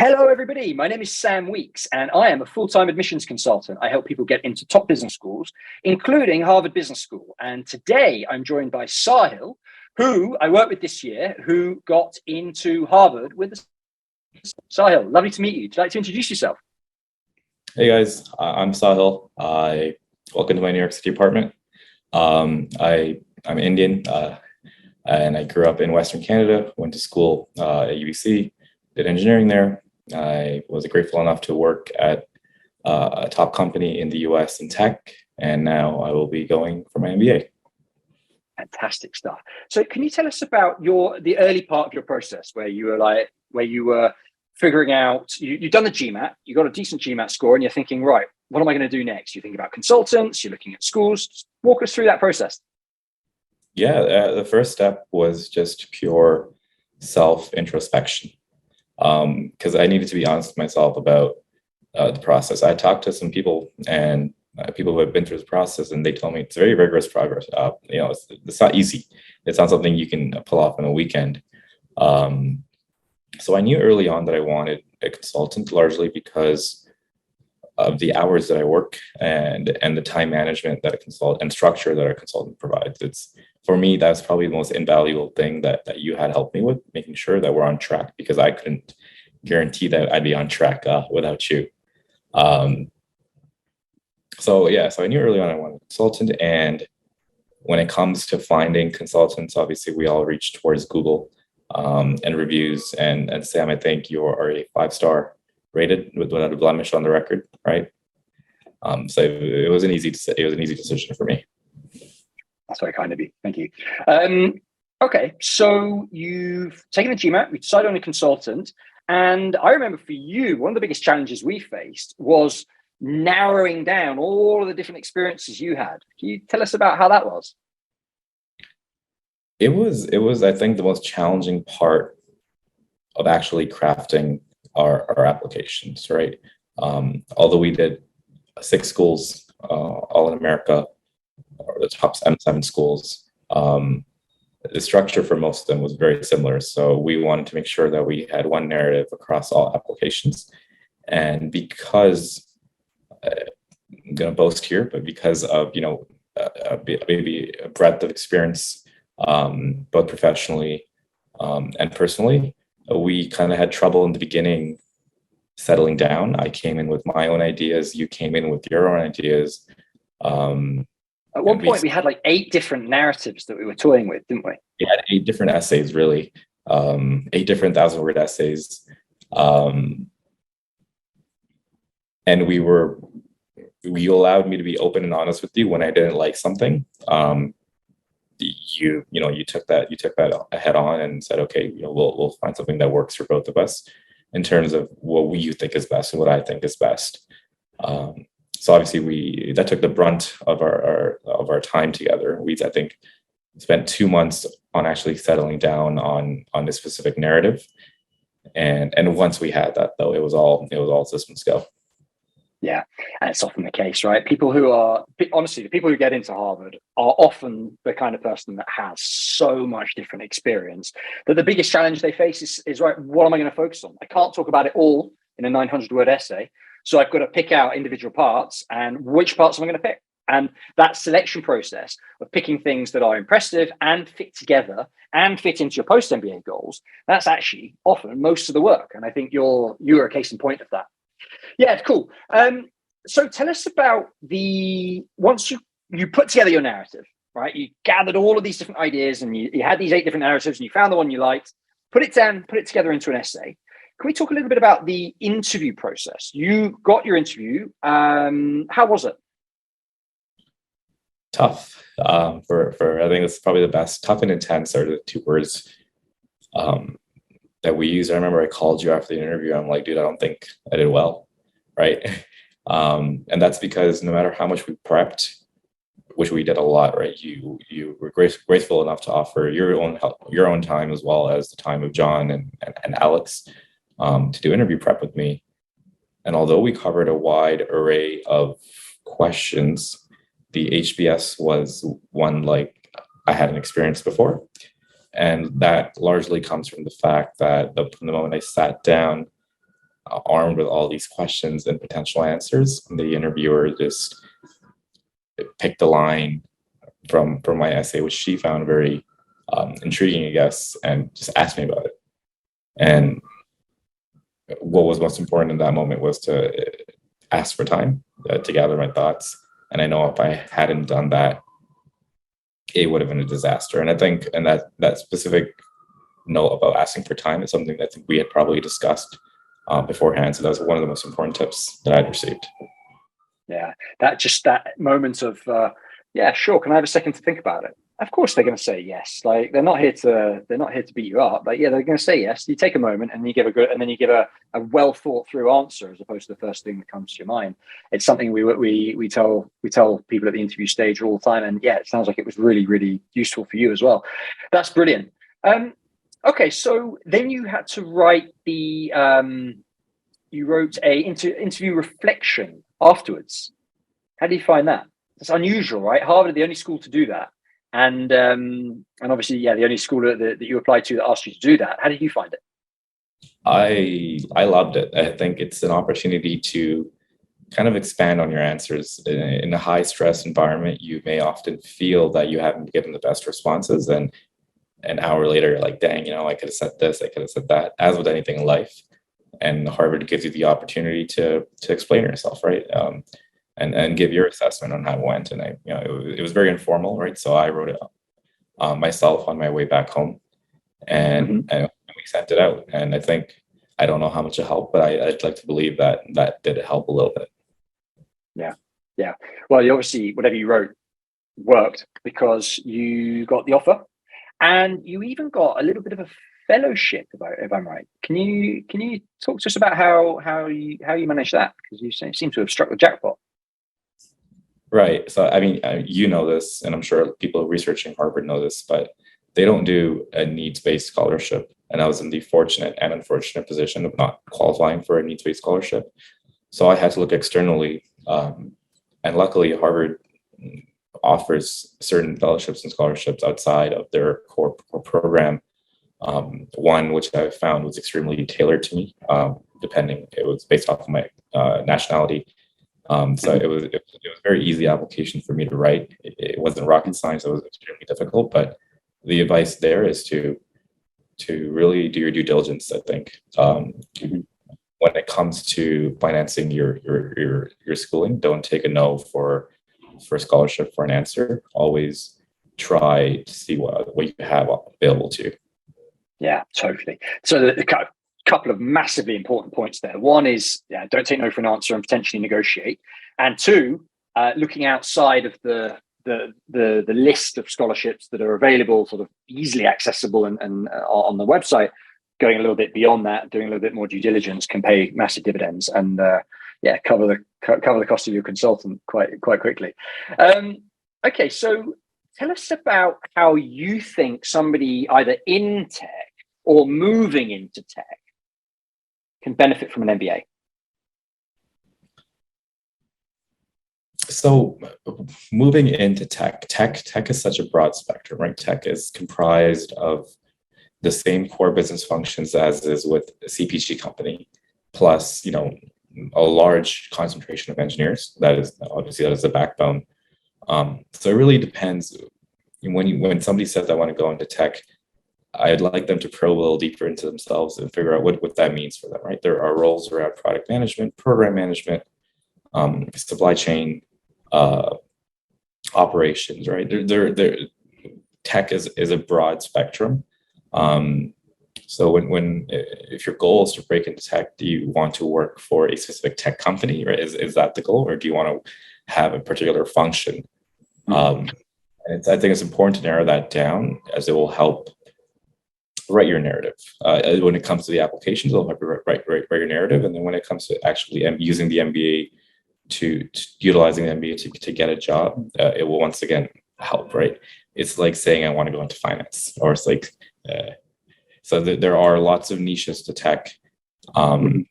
Hello, everybody. My name is Sam Weeks, and I am a full-time admissions consultant. I help people get into top business schools, including Harvard Business School. And today I'm joined by Sahil, who I worked with this year, who got into Harvard with us. Sahil, lovely to meet you. Would you like to introduce yourself? Hey guys, I'm Sahil. Welcome to my New York City apartment. I'm Indian, and I grew up in Western Canada. Went to school at UBC, did engineering there. I was grateful enough to work at a top company in the US in tech, and now I will be going for my MBA. Fantastic stuff. So, can you tell us about the early part of your process where you were figuring out, you've done the GMAT, you got a decent GMAT score, and you're thinking, right, what am I going to do next? You think about consultants, you're looking at schools. Just walk us through that process. Yeah, the first step was just pure self-introspection, because I needed to be honest with myself about the process. I talked to some people and people who have been through this process, and they told me it's very rigorous progress. It's not easy. It's not something you can pull off in a weekend. So I knew early on that I wanted a consultant, largely because of the hours that I work and the time management that a consultant and structure that a consultant provides. It's, for me, that's probably the most invaluable thing that you had helped me with, making sure that we're on track, because I couldn't guarantee that I'd be on track without you. So I knew early on I wanted a consultant. And when it comes to finding consultants, obviously we all reach towards Google and reviews. And Sam, I think you are a 5-star rated without a blemish on the record, right? So it was an easy decision for me. That's very kind of you. Thank you. Okay, so you've taken the GMAT, we decided on a consultant, and I remember for you, one of the biggest challenges we faced was narrowing down all of the different experiences you had. Can you tell us about how that was? It was, I think, the most challenging part of actually crafting our applications, right? Although we did 6 schools, all in America, or the top 7 schools, the structure for most of them was very similar. So we wanted to make sure that we had one narrative across all applications. And because, I'm going to boast here, but because of, maybe a breadth of experience, both professionally and personally, we kind of had trouble in the beginning settling down. I came in with my own ideas. You came in with your own ideas. At one point, we had like 8 different narratives that we were toying with, didn't we? We had 8 different essays, really. 8 different 1,000-word essays. And you allowed me to be open and honest with you when I didn't like something. You took that head on and said, okay, we'll find something that works for both of us in terms of what you think is best and what I think is best. So obviously that took the brunt of our time together. I think spent 2 months on actually settling down on this specific narrative. And once we had that, though, it was all systems go. Yeah, and it's often the case, right? The people who get into Harvard are often the kind of person that has so much different experience that the biggest challenge they face is right, what am I going to focus on? I can't talk about it all in a 900-word essay. So I've got to pick out individual parts, and which parts am I going to pick? And that selection process of picking things that are impressive and fit together and fit into your post-MBA goals, that's actually often most of the work. And I think you're a case in point of that. Yeah, cool. So tell us about once you put together your narrative, right? You gathered all of these different ideas and you had these 8 different narratives and you found the one you liked, put it down, put it together into an essay. Can we talk a little bit about the interview process? You got your interview. How was it? Tough. I think that's probably the best. Tough and intense are the 2 words that we use. I remember I called you after the interview. I'm like, dude, I don't think I did well, right? And that's because no matter how much we prepped, which we did a lot, right? You were graceful enough to offer your own help, your own time, as well as the time of John and Alex to do interview prep with me. And although we covered a wide array of questions, the HBS was one like I hadn't experienced before. And that largely comes from the fact that from the moment I sat down, armed with all these questions and potential answers. And the interviewer just picked a line from my essay, which she found very intriguing, I guess, and just asked me about it. And what was most important in that moment was to ask for time to gather my thoughts. And I know if I hadn't done that, it would have been a disaster. And I think, and that specific note about asking for time is something that I think we had probably discussed beforehand. So that was one of the most important tips that I'd received. Yeah, that moment of, yeah, sure. Can I have a second to think about it? Of course, they're going to say yes. Like they're not here to beat you up. But yeah, they're going to say yes. You take a moment and you give a well thought through answer as opposed to the first thing that comes to your mind. It's something we tell people at the interview stage all the time. And yeah, it sounds like it was really, really useful for you as well. That's brilliant. Okay, so then you had to write you wrote a interview reflection afterwards. How do you find that? It's unusual, right? Harvard are the only school to do that. And obviously, yeah, the only school that you applied to that asked you to do that. How did you find it? I loved it. I think it's an opportunity to kind of expand on your answers. In a high stress environment, you may often feel that you haven't given the best responses. And an hour later, you're like, dang, I could have said this, I could have said that, as with anything in life. And Harvard gives you the opportunity to explain yourself, right? And give your assessment on how it went. And it was very informal, right? So I wrote it myself on my way back home, and we sent it out. And I don't know how much it helped, but I'd like to believe that did help a little bit. Yeah. Well, obviously, whatever you wrote worked because you got the offer, and you even got a little bit of a fellowship, if I'm right. Can you talk to us about how you managed that? Because you seem to have struck the jackpot. Right. So, I mean, you know this, and I'm sure people researching Harvard know this, but they don't do a needs-based scholarship. And I was in the fortunate and unfortunate position of not qualifying for a needs-based scholarship. So I had to look externally. And luckily, Harvard offers certain fellowships and scholarships outside of their core program. One which I found was extremely tailored to me, it was based off of my nationality. So it was a very easy application for me to write. It wasn't rocket science. It was extremely difficult, but the advice there is to really do your due diligence. I think when it comes to financing your schooling, don't take a no for scholarship for an answer. Always try to see what you have available to you. Yeah, totally. So a couple of massively important points there. One is, don't take no for an answer and potentially negotiate. And two, looking outside of the list of scholarships that are available, sort of easily accessible and on the website, going a little bit beyond that, doing a little bit more due diligence can pay massive dividends and cover the cost of your consultant quite quickly. Okay, so tell us about how you think somebody either in tech or moving into tech can benefit from an MBA. So moving into tech is such a broad spectrum, right? Tech is comprised of the same core business functions as is with a CPG company, plus, a large concentration of engineers. That is the backbone. So it really depends. When somebody says I want to go into tech, I'd like them to probe a little deeper into themselves and figure out what that means for them, right? There are roles around product management, program management, supply chain, operations, right? Tech is a broad spectrum. So if your goal is to break into tech, do you want to work for a specific tech company, right? Is that the goal, or do you want to have a particular function? I think it's important to narrow that down, as it will help write your narrative. When it comes to the applications, it'll help you write your narrative, and then when it comes to actually using the MBA to utilizing the MBA to get a job, it will once again help, right? It's like saying I want to go into finance, or it's like so there are lots of niches to tech, and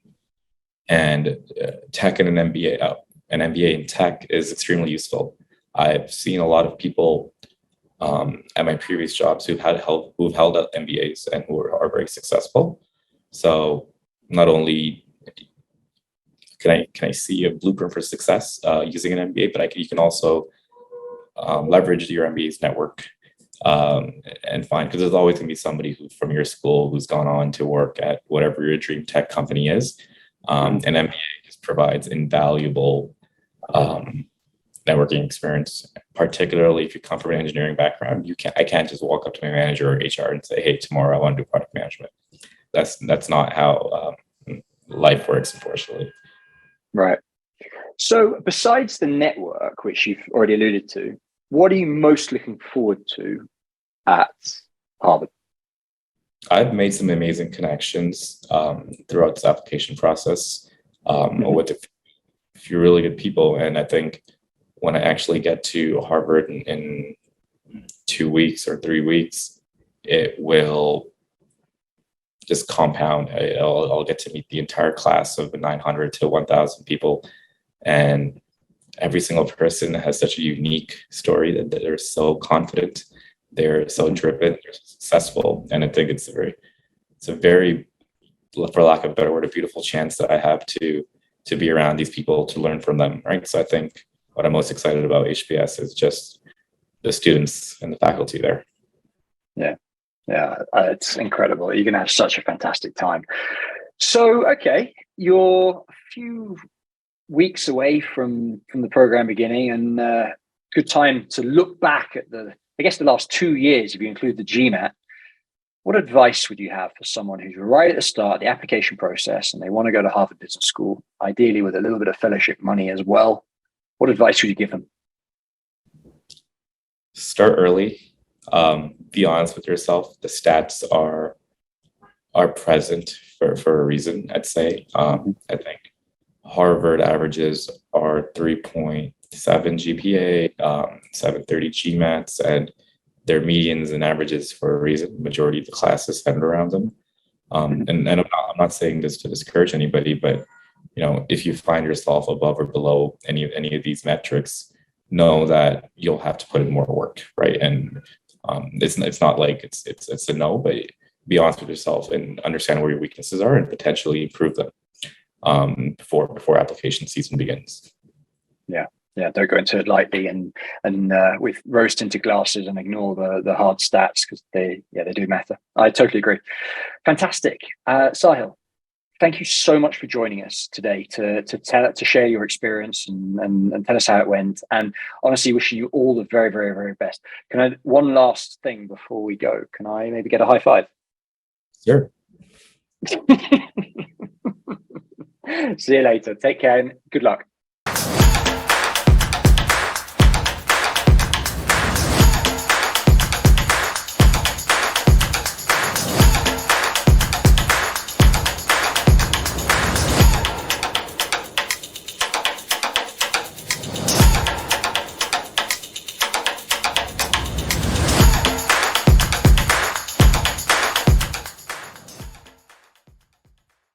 tech and an MBA in tech is extremely useful. I've seen a lot of people at my previous jobs who've held MBAs and who are very successful. So not only can I see a blueprint for success using an MBA? But you can also leverage your MBA's network and find, because there's always going to be somebody who from your school who's gone on to work at whatever your dream tech company is. And MBA just provides invaluable networking experience, particularly if you come from an engineering background. I can't just walk up to my manager or HR and say, hey, tomorrow I want to do product management. That's not how life works, unfortunately. Right. So besides the network, which you've already alluded to, what are you most looking forward to at Harvard? I've made some amazing connections throughout this application process with a few really good people. And I think when I actually get to Harvard in 2 weeks or 3 weeks, it will just compound. I'll get to meet the entire class of 900 to 1,000 people. And every single person has such a unique story that they're so confident, they're so driven, they're successful. And I think it's a very, for lack of a better word, a beautiful chance that I have to be around these people, to learn from them, right? So I think what I'm most excited about HBS is just the students and the faculty there. Yeah, it's incredible. You're going to have such a fantastic time. So, okay, you're a few weeks away from the program beginning, and good time to look back at the last 2 years, if you include the GMAT. What advice would you have for someone who's right at the start of the application process and they want to go to Harvard Business School, ideally with a little bit of fellowship money as well? What advice would you give them? Start early. Be honest with yourself. The stats are present for a reason, I'd say. I think Harvard averages are 3.7 GPA, 730 GMATs, and their medians and averages for a reason. The majority of the classes centered around them. And I'm not saying this to discourage anybody, but if you find yourself above or below any of these metrics, know that you'll have to put in more work, right? And it's not like it's a no, but be honest with yourself and understand where your weaknesses are and potentially improve them before application season begins. Yeah, don't go into it lightly and with rose tinted glasses and ignore the hard stats, because they do matter. I totally agree. Fantastic. Sahil, thank you so much for joining us today to share your experience and tell us how it went. And honestly, wishing you all the very, very, very best. Can I, one last thing before we go, can I maybe get a high five? Sure. See you later. Take care and good luck.